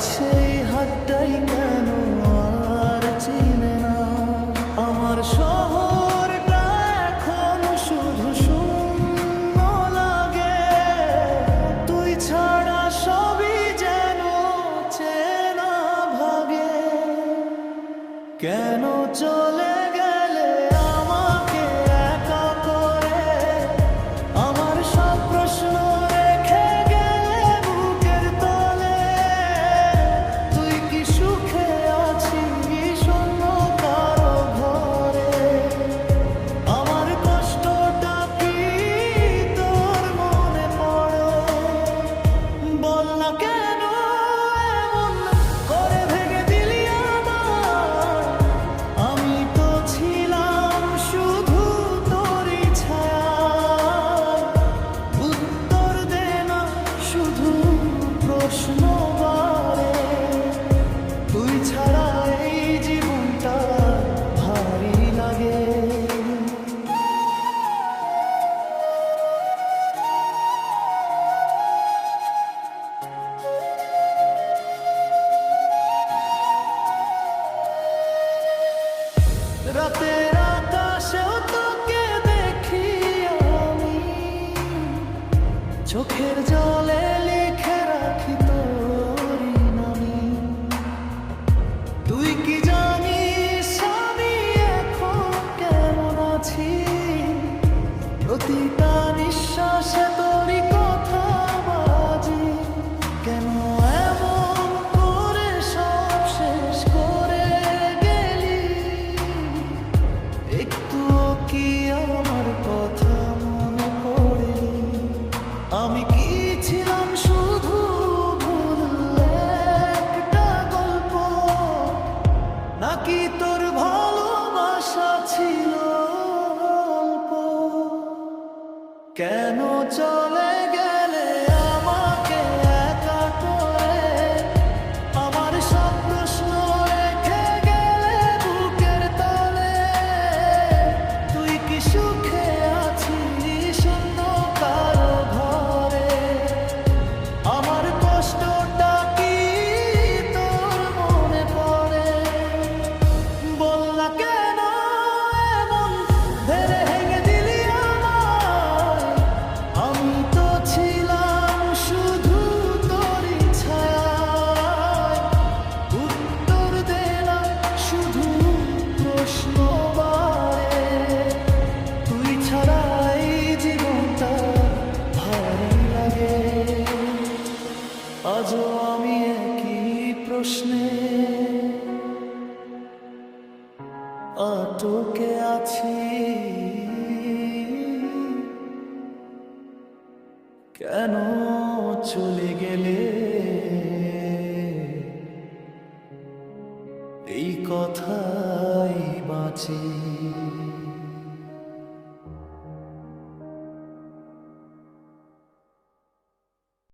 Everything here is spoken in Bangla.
সেই হাতটাই কেন আর চিনে না আমার শহরটা এখন শুধু শূন্য লাগে তুই ছাড়া সবই যেন চেনা ভাগে কেন চলে গেলে আমাকে একা করে আমার সব প্রশ্ন রেখে গেলে বুকের তলে তুই কি সুখে আছিস অন্য কারো ঘরে আমার কষ্টটা কি তোর মনে পড়ে বল না কেন এমন করে ভেঙে দিলি আমায় আমি তো ছিলাম শুধু তোরই ছায়া উত্তর দে না শুধু প্রশ্ন বারে তুই ছাড়া এই জীবনটা ভারী লাগে রাতের আকাশেও তোকে দেখি আমি চোখের জলে লিখে রাখি তোরই নামি তুই কি জানিস আমি এখন কেমন আছি প্রতিটা নিঃশ্বাসে তোরই কথা বাজি কেন এমন করে সব শেষ করে গেলি একটুও কি আমার কথা মনে পড়েনি আমি কি ছিলাম শুধু ভুল একটা গল্প নাকি তোর ভালোবাসা ছিল অল্প কেন চলে গেলে আমাকে একা করে আমার সব প্রশ্ন রেখে গেলে বুকের তলে তুই কি সুখে আছিস অন্য কারো ঘরে আমার কষ্টটা কি তোর মনে পড়ে বল না কেন এমন ধরে ভেঙে দিলি আমায় আমি তো ছিলাম শুধু তোরই ছায়া উত্তর দে না শুধু প্রশ্ন বারে তুই ছাড়া এই জীবনটা ভারী লাগে আজও আমি একই প্রশ্নে আটকে আছি কেন চলে গেলে এই কথাই বাঁচি